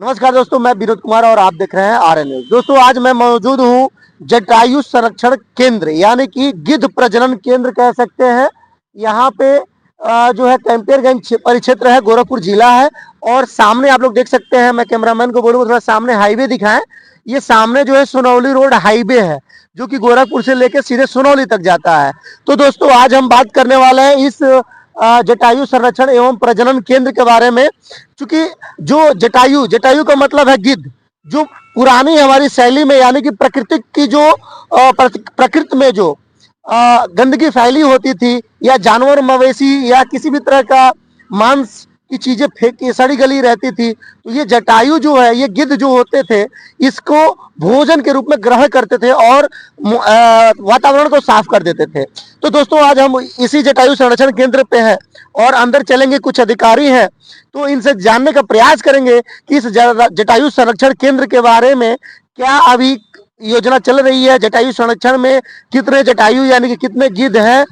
नमस्कार दोस्तों, मैं विनोद कुमार और आप देख रहे हैं आरएन न्यूज। दोस्तों, आज मैं मौजूद हूं जटायु संरक्षण केंद्र यानी कि गिद्ध प्रजनन केंद्र कह सकते हैं। यहाँ पे जो है कैंपियरगंज परिक्षेत्र है, गोरखपुर जिला है। और सामने आप लोग देख सकते हैं, मैं कैमरामैन को बोलूंगा थोड़ा सामने हाईवे दिखाएं। ये सामने जो है सोनौली रोड हाईवे है, जो कि गोरखपुर से लेकर सीधे सोनौली तक जाता है। तो दोस्तों, आज हम बात करने वाले हैं इस जटायु संरक्षण एवं प्रजनन केंद्र के बारे में। क्योंकि जो जटायु जटायु का मतलब है गिद्ध, जो पुरानी हमारी शैली में यानी कि प्रकृति की जो प्रकृति में जो गंदगी फैली होती थी, या जानवर मवेशी या किसी भी तरह का मांस की चीजें फेंक सड़ी गली रहती थी, तो ये जटायु जो है, ये गिद्ध जो होते थे, इसको भोजन के रूप में ग्रहण करते थे और वातावरण को साफ कर देते थे। तो दोस्तों, आज हम इसी जटायु संरक्षण केंद्र पे हैं और अंदर चलेंगे, कुछ अधिकारी हैं, तो इनसे जानने का प्रयास करेंगे कि इस जटायु संरक्षण केंद्र के बारे में क्या अभी योजना चल रही है। जटायु संरक्षण में कितने जटायु यानी कि कितने गिद्ध हैं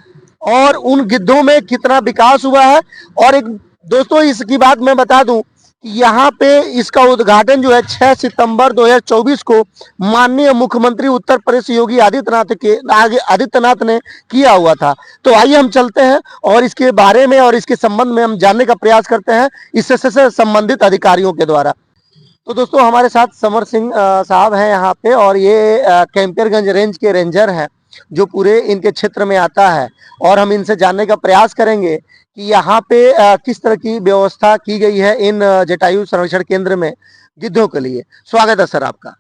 और उन गिद्धों में कितना विकास हुआ है। और एक दोस्तों, इसकी बात मैं बता दूं कि यहाँ पे इसका उद्घाटन जो है 6 सितंबर 2024 को माननीय मुख्यमंत्री उत्तर प्रदेश योगी आदित्यनाथ ने किया हुआ था। तो आइए हम चलते हैं और इसके बारे में और इसके संबंध में हम जानने का प्रयास करते हैं इससे संबंधित अधिकारियों के द्वारा। तो दोस्तों, हमारे साथ समर सिंह साहब हैं यहाँ पे, और ये कैंपियरगंज रेंज के रेंजर हैं जो पूरे इनके क्षेत्र में आता है। और हम इनसे जानने का प्रयास करेंगे कि यहाँ पे किस तरह की व्यवस्था की गई है इन जटायु संरक्षण केंद्र में गिद्धों के लिए। स्वागत है सर आपका।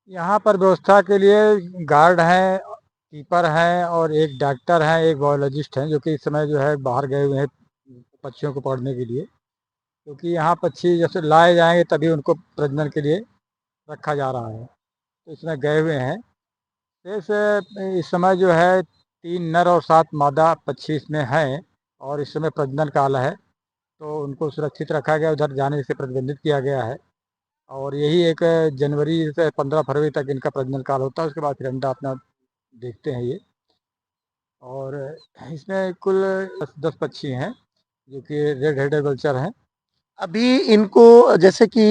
यहाँ पर व्यवस्था के लिए गार्ड हैं, कीपर हैं और एक डॉक्टर हैं, एक बायोलॉजिस्ट हैं, जो कि इस समय जो है बाहर गए हुए हैं पक्षियों को पकड़ने के लिए। क्योंकि यहाँ पक्षी जैसे लाए जाएंगे तभी उनको प्रजनन के लिए रखा जा रहा है, तो इसमें गए हुए हैं। इस समय जो है 3 नर और 7 मादा पक्षी इसमें हैं और इस समय प्रजनन काल है, तो उनको सुरक्षित रखा गया, उधर जाने से प्रतिबंधित किया गया है। और यही 1 जनवरी से 15 फरवरी तक इनका प्रजनन काल होता है। उसके बाद फिर अंडा अपना देखते हैं ये। और इसमें कुल 10 पक्षी हैं जो कि रेड हेडेड वल्चर हैं। अभी इनको जैसे कि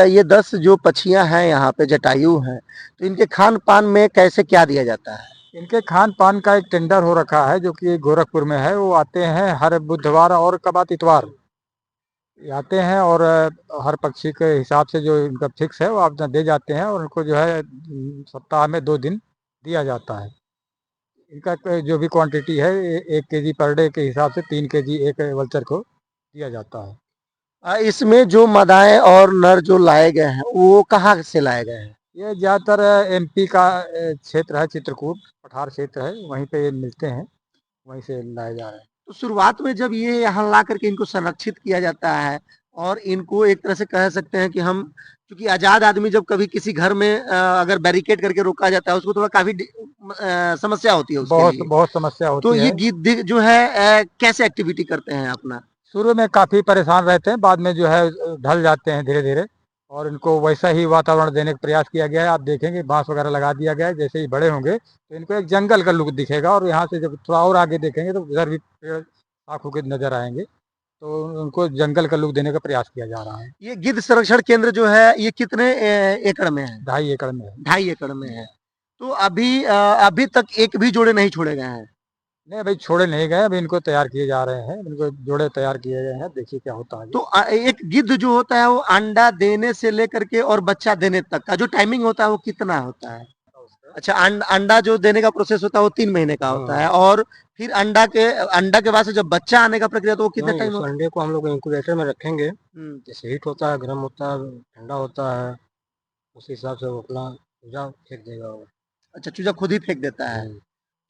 ये 10 जो पक्षियां हैं यहाँ पे जटायु हैं, तो इनके खान पान में कैसे क्या दिया जाता है? इनके खान पान का एक टेंडर हो रखा है जो कि गोरखपुर में है। वो आते हैं हर बुधवार और कबात इतवार आते हैं, और हर पक्षी के हिसाब से जो इनका फिक्स है वो आप दे जाते हैं, और उनको जो है सप्ताह में 2 दिन दिया जाता है। इनका जो भी क्वांटिटी है 1 केजी पर डे के हिसाब से 3 केजी एक वल्चर को दिया जाता है। इसमें जो मादाएं और नर जो लाए गए हैं, वो कहाँ से लाए गए हैं? ये ज़्यादातर एमपी का क्षेत्र है, चित्रकूट पठार क्षेत्र है, वहीं पे ये मिलते हैं, वहीं से लाए जा रहे हैं। तो शुरुआत में जब ये यहाँ ला करके इनको संरक्षित किया जाता है, और इनको एक तरह से कह सकते हैं कि हम, क्योंकि आजाद आदमी जब कभी किसी घर में अगर बैरिकेड करके रोका जाता है, उसको थोड़ा काफी समस्या होती है उसके बहुत लिए। बहुत समस्या तो होती ये है। गिद्ध जो है कैसे एक्टिविटी करते हैं अपना? शुरू में काफ़ी परेशान रहते हैं, बाद में जो है ढल जाते हैं धीरे धीरे, और इनको वैसा ही वातावरण देने का प्रयास किया गया है। आप देखेंगे बांस वगैरह लगा दिया गया है, जैसे ही बड़े होंगे तो इनको एक जंगल का लुक दिखेगा, और यहाँ से जब थोड़ा और आगे देखेंगे तो उधर भी पेड़ साख होकर नजर आएंगे, तो उनको जंगल का लुक देने का प्रयास किया जा रहा है। ये गिद्ध संरक्षण केंद्र जो है, ये कितने एकड़ में है? 2.5 एकड़ में है। 2.5 एकड़ में है। तो अभी तक एक भी जोड़े नहीं छोड़े गए हैं? नहीं, अभी छोड़े नहीं गए, अभी इनको तैयार किए जा रहे हैं, इनको जोड़े तैयार किए गए हैं, देखिए क्या होता है। तो एक गिद्ध जो होता है, वो अंडा देने से लेकर के और बच्चा देने तक का जो टाइमिंग होता है, वो कितना होता है? अच्छा, अंडा जो देने का प्रोसेस होता है वो 3 महीने का होता है, और फिर अंडा के बाद से जब बच्चा आने का प्रक्रिया, तो वो कितने टाइम होता है? अंडे को हम लोग इंक्यूबेटर में रखेंगे, हम्म। जैसे हीट होता है, गर्म होता है, ठंडा होता है, उस हिसाब से वो अपना चूजा फेंक देगा वो। अच्छा, चूजा खुद ही फेंक देता है?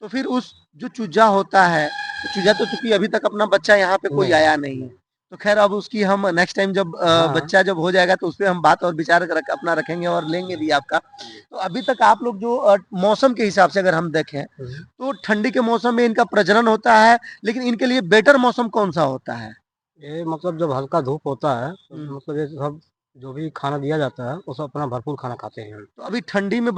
तो फिर उस जो चूजा होता है, तो चूजा तो चूंकि अभी तक अपना बच्चा यहाँ पे कोई आया नहीं है, तो खैर अब उसकी हम नेक्स्ट टाइम जब बच्चा जब हो जाएगा, तो उस पर हम बात और विचार अपना रखेंगे और लेंगे भी आपका। तो अभी तक आप लोग जो मौसम के हिसाब से अगर हम देखें, तो ठंडी के मौसम में इनका प्रजनन होता है, लेकिन इनके लिए बेटर मौसम कौन सा होता है? ये मतलब जब हल्का धूप होता है तो मतलब ये सब जो भी खाना दिया जाता है वो सब अपना भरपूर खाना खाते हैं। तो अभी ठंडी में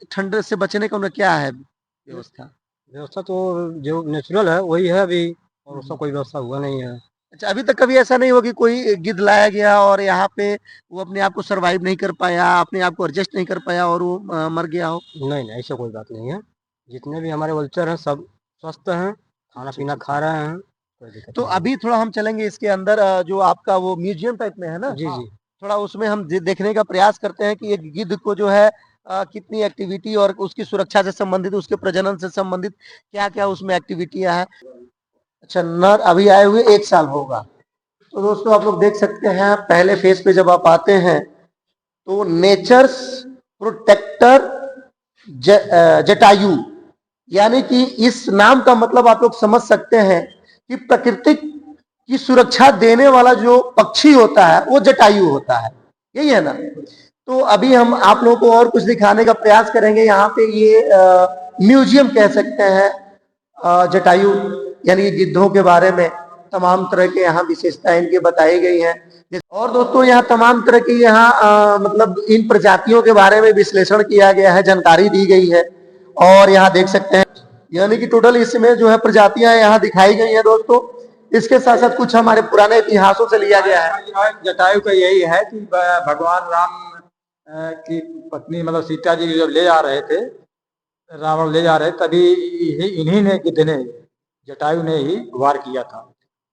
ठंड से बचने का उनका क्या है व्यवस्था? व्यवस्था तो जो नेचुरल है वही है अभी, और उसका कोई व्यवस्था हुआ नहीं है। अच्छा, अभी तक कभी ऐसा नहीं हुआ कि कोई गिद्ध लाया गया और यहाँ पे वो अपने आप को सरवाइव नहीं कर पाया, अपने आप को एडजस्ट नहीं कर पाया और वो मर गया हो? नहीं नहीं, ऐसा कोई बात नहीं है। जितने भी हमारे वल्चर हैं सब स्वस्थ हैं, खाना पीना खा रहे हैं, कोई दिक्कत तो नहीं है। अभी थोड़ा हम चलेंगे इसके अंदर, जो आपका वो म्यूजियम टाइप में है ना, जी जी। थोड़ा उसमें हम देखने का प्रयास करते हैं कि एक गिद्ध को जो है कितनी एक्टिविटी और उसकी सुरक्षा से संबंधित, उसके प्रजनन से संबंधित क्या क्या उसमें एक्टिविटियां हैं। अच्छा, नर अभी आए हुए 1 साल होगा। तो दोस्तों आप लोग देख सकते हैं, पहले फेज पे जब आप आते हैं तो नेचर्स प्रोटेक्टर जटायु, यानी कि इस नाम का मतलब आप लोग समझ सकते हैं कि प्रकृति की सुरक्षा देने वाला जो पक्षी होता है वो जटायु होता है, यही है ना। तो अभी हम आप लोगों को और कुछ दिखाने का प्रयास करेंगे। यहाँ पे ये म्यूजियम कह सकते हैं जटायु यानी गिद्धों के बारे में, तमाम तरह के यहाँ विशेषताएं इनकी बताई गई हैं। और दोस्तों यहाँ तमाम तरह की यहाँ मतलब इन प्रजातियों के बारे में विश्लेषण किया गया है, जानकारी दी गई है। और यहाँ देख सकते हैं यानी कि टोटल इसमें जो है प्रजातियां यहाँ दिखाई गई हैं दोस्तों। इसके साथ साथ कुछ हमारे पुराने इतिहासों से लिया गया है। जटायु का यही है कि भगवान राम की पत्नी मतलब सीता जी जब ले जा रहे थे, रावण ले जा रहे, तभी इन्हीं ने गिद्ध ने, जटायु ने ही वार किया था।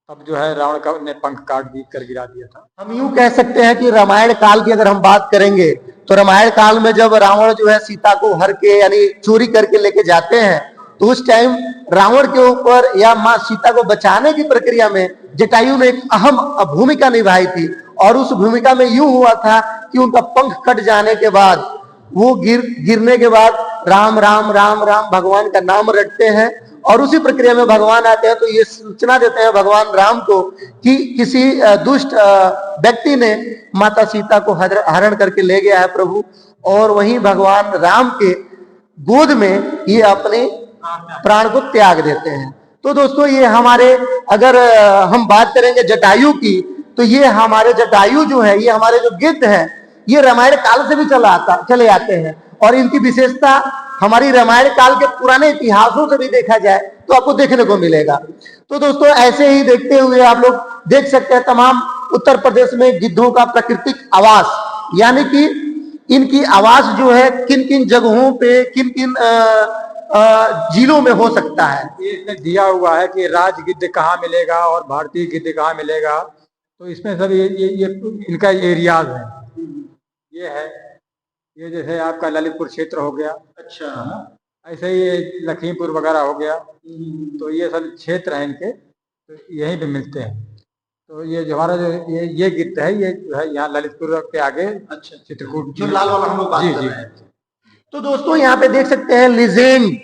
तब जो है रावण का ने पंख काट कर गिरा दिया था। हम यूं कह सकते हैं कि रामायण काल की अगर हम बात करेंगे तो रामायण काल में जब रावण जो है सीता को हर के यानी चोरी करके लेके जाते हैं, तो उस टाइम रावण के ऊपर या माँ सीता को बचाने की प्रक्रिया में जटायु ने एक अहम भूमिका निभाई थी। और उस भूमिका में यूं हुआ था कि उनका पंख कट जाने के बाद वो गिरने के बाद राम राम राम राम भगवान का नाम रटते हैं और उसी प्रक्रिया में भगवान आते हैं। तो ये सूचना देते हैं भगवान राम को कि किसी दुष्ट व्यक्ति ने माता सीता को हरण करके ले गया है प्रभु, और वहीं भगवान राम के गोद में ये अपने प्राण को त्याग देते हैं। तो दोस्तों ये हमारे, अगर हम बात करेंगे जटायु की, तो ये हमारे जटायु जो है, ये हमारे जो गिद्ध है, ये रामायण काल से भी चले आते हैं। और इनकी विशेषता हमारी रामायण काल के पुराने इतिहासों से भी देखा जाए तो आपको देखने को मिलेगा। तो दोस्तों ऐसे ही देखते हुए आप लोग देख सकते हैं तमाम उत्तर प्रदेश में गिद्धों का प्राकृतिक आवास, यानी कि इनकी आवास जो है किन किन जगहों पे, किन किन जिलों में हो सकता है। इसमें दिया हुआ है कि राज गिद्ध कहाँ मिलेगा और भारतीय गिद्ध कहाँ मिलेगा। तो इसमें सब ये इनका एरियाज है। ये है, ये जैसे आपका ललितपुर क्षेत्र हो गया, अच्छा, ऐसे ही लखीमपुर वगैरह हो गया। तो ये सब क्षेत्र हैं इनके, तो यहीं पे मिलते हैं। तो ये जो हमारा जो ये गिद्ध है, ये जो है यहाँ ललितपुर के आगे, अच्छा, चित्रकूट जो लाल वाला हम लोग बात जी कर जी। रहे हैं। तो दोस्तों यहाँ पे देख सकते हैं लिजेंड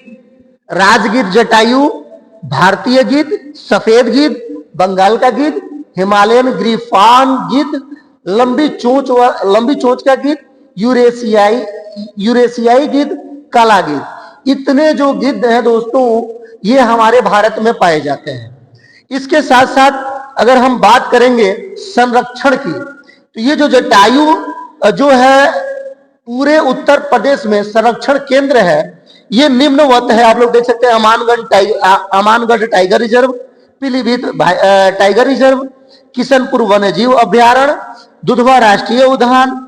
राजगिद्ध जटायु, भारतीय गिद्ध, सफेद गिद्ध, बंगाल का गिद्ध, हिमालयन ग्रीफान गिद्ध, लंबी चोंच का गिद्ध, यूरेशियाई गिद्ध, काला गिद्ध। इतने जो गिद्ध हैं दोस्तों ये हमारे भारत में पाए जाते हैं। इसके साथ साथ अगर हम बात करेंगे संरक्षण की, तो ये जो जटायु जो है पूरे उत्तर प्रदेश में संरक्षण केंद्र है, ये निम्नवत है। आप लोग देख सकते हैं Amangarh tiger reserve, Pilibhit tiger reserve, Kishanpur वन्य जीव अभ्यारण्य, दुधवा राष्ट्रीय उद्यान,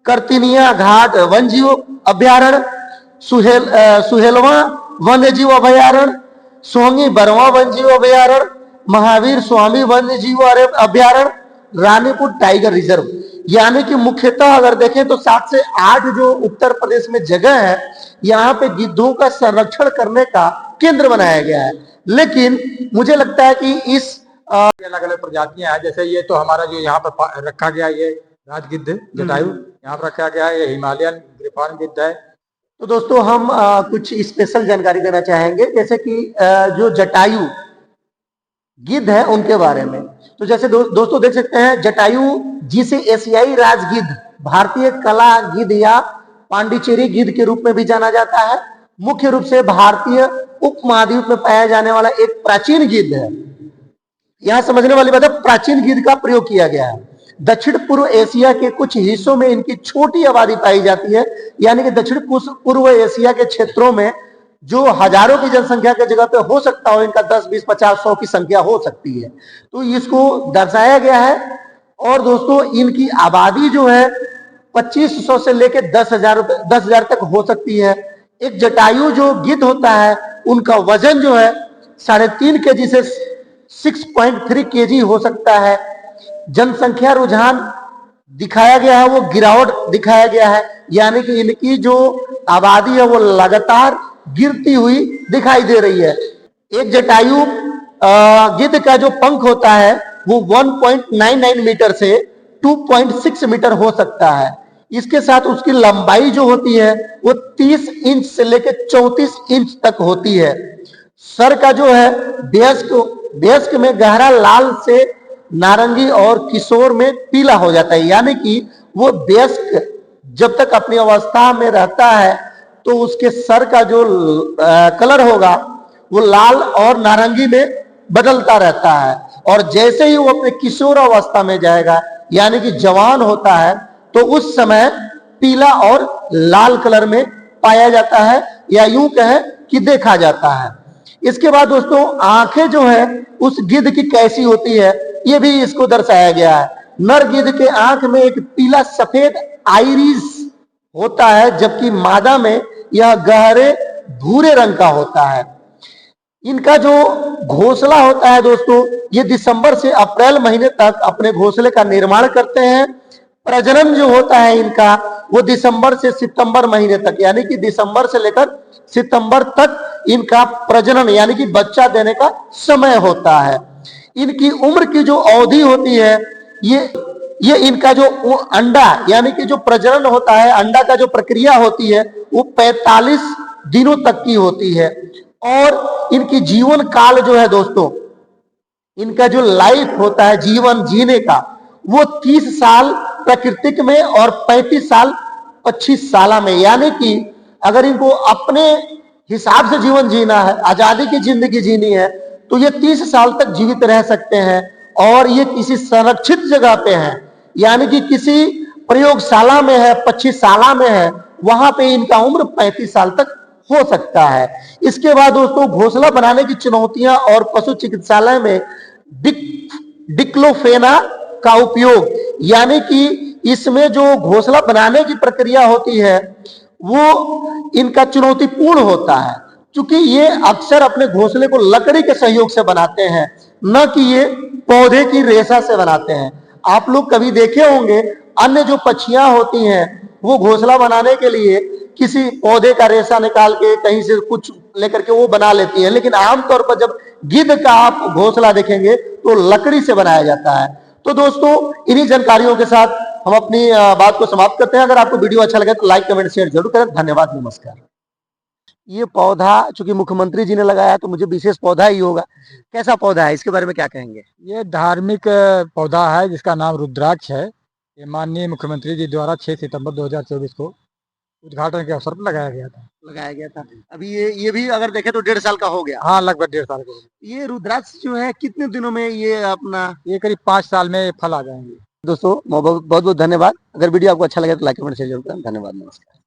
करतिनिया घाट वन्य जीव अभ्यारण्य, सुहेलवा वन्य जीव अभ्यारण्य, सोंगी बरवा वन्य जीव अभ्यारण्य, महावीर स्वामी वन्य जीव अभ्यारण्य, रानीपुर टाइगर रिजर्व। यानी कि मुख्यतः अगर देखें तो 7 से 8 जो उत्तर प्रदेश में जगह है, यहाँ पे गिद्धों का संरक्षण करने का केंद्र बनाया गया है। लेकिन मुझे लगता है कि इस अलग अलग प्रजातियां हैं। जैसे ये तो हमारा जो यहाँ पर रखा गया, ये राजगिद्ध जटायु यहाँ पर रखा गया है, ये हिमालयन ग्रीफान गिद्ध है। तो दोस्तों हम कुछ स्पेशल जानकारी देना चाहेंगे, जैसे कि जो जटायु गिद्ध है उनके बारे में। तो जैसे दोस्तों देख सकते हैं जटायु जिसे एशियाई राजगिद्ध, भारतीय कला गिद्ध या पांडिचेरी गिद्ध के रूप में भी जाना जाता है, मुख्य रूप से भारतीय उपमहाद्वीप में पाया जाने वाला एक प्राचीन गिद्ध है। यहां समझने वाली बात है, प्राचीन गिद्ध का प्रयोग किया गया है। दक्षिण पूर्व एशिया के कुछ हिस्सों में इनकी छोटी आबादी पाई जाती है, यानी कि दक्षिण पूर्व एशिया के क्षेत्रों में जो हजारों की जनसंख्या की जगह पे हो सकता हो इनका 10, 20, 50, 100 की संख्या हो सकती है। तो इसको दर्शाया गया है। और दोस्तों इनकी आबादी जो है 2500 से लेकर 10,000 तक हो सकती है। एक जटायु जो गिद्ध होता है उनका वजन जो है 3.5 केजी से 6.3 केजी हो सकता है। जनसंख्या रुझान दिखाया गया है वो गिरावट दिखाया गया है, यानी कि इनकी जो आबादी है वो लगातार गिरती हुई दिखाई दे रही है। एक जटायु गिद्ध का जो पंख होता है वो 1.99 मीटर से 2.6 मीटर हो सकता है। इसके साथ उसकी लंबाई जो होती है वो 30 इंच से लेकर 34 इंच तक होती है। सर का जो है वयस्क में गहरा लाल से नारंगी और किशोर में पीला हो जाता है, यानी कि वो वयस्क जब तक अपनी अवस्था में रहता है तो उसके सर का जो कलर होगा वो लाल और नारंगी में बदलता रहता है। और जैसे ही वो अपने किशोर अवस्था में जाएगा यानी कि जवान होता है तो उस समय पीला और लाल कलर में पाया जाता है, या यूं कहें कि देखा जाता है। इसके बाद दोस्तों आंखें जो है उस गिद्ध की कैसी होती है ये भी इसको दर्शाया गया है। नर गिद्ध के आंख में एक पीला सफेद आइरिस होता है, जबकि मादा में यह गहरे भूरे रंग का होता है। इनका जो घोंसला होता है दोस्तों ये दिसंबर से अप्रैल महीने तक अपने घोंसले का निर्माण करते हैं। प्रजनन जो होता है इनका वो दिसंबर से सितंबर महीने तक, यानी कि दिसंबर से लेकर सितंबर तक इनका प्रजनन यानी कि बच्चा देने का समय होता है। इनकी उम्र की जो अवधि होती है ये इनका जो अंडा यानी कि जो प्रजनन होता है, अंडा का जो प्रक्रिया होती है वो 45 दिनों तक की होती है। और इनकी जीवन काल जो है दोस्तों, इनका जो लाइफ होता है जीवन जीने का वो 30 साल प्राकृतिक में और 35 साल 25 साल में, यानी कि अगर इनको अपने हिसाब से जीवन जीना है, आजादी की जिंदगी जीनी है तो ये 30 साल तक जीवित रह सकते हैं। और ये किसी संरक्षित जगह पे है, यानी कि किसी प्रयोगशाला में है, 25 साल में है, वहां पे इनका उम्र 35 साल तक हो सकता है। इसके बाद दोस्तों घोंसला बनाने की चुनौतियां और पशु चिकित्सालय में डिक्लोफेना का उपयोग, यानी कि इसमें जो घोंसला बनाने की प्रक्रिया होती है वो इनका चुनौतीपूर्ण होता है, क्योंकि ये अक्सर अपने घोंसले को लकड़ी के सहयोग से बनाते हैं, न कि ये पौधे की रेशा से बनाते हैं। आप लोग कभी देखे होंगे अन्य जो पक्षियां होती हैं वो घोंसला बनाने के लिए किसी पौधे का रेशा निकाल के कहीं से कुछ लेकर के वो बना लेती है, लेकिन आमतौर पर जब गिद्ध का आप घोंसला देखेंगे तो लकड़ी से बनाया जाता है। तो दोस्तों इन्हीं जानकारियों के साथ हम अपनी बात को समाप्त करते हैं। अगर आपको वीडियो अच्छा लगे तो लाइक कमेंट शेयर जरूर करें। धन्यवाद, नमस्कार। ये पौधा चूंकि मुख्यमंत्री जी ने लगाया तो मुझे विशेष पौधा ही होगा, कैसा पौधा है इसके बारे में क्या कहेंगे? ये धार्मिक पौधा है जिसका नाम रुद्राक्ष है। ये माननीय मुख्यमंत्री जी द्वारा 6 सितंबर 2024 को उद्घाटन के अवसर पर लगाया गया था। अभी ये भी अगर देखें तो 1.5 साल का हो गया। हाँ, लगभग 1.5 साल को। ये रुद्राक्ष जो है कितने दिनों में ये अपना ये करीब 5 साल में फल आ जाएंगे। दोस्तों बहुत बहुत धन्यवाद। अगर वीडियो आपको अच्छा लगे तो लाइक कमेंट शेयर जरूर करें। धन्यवाद, नमस्कार।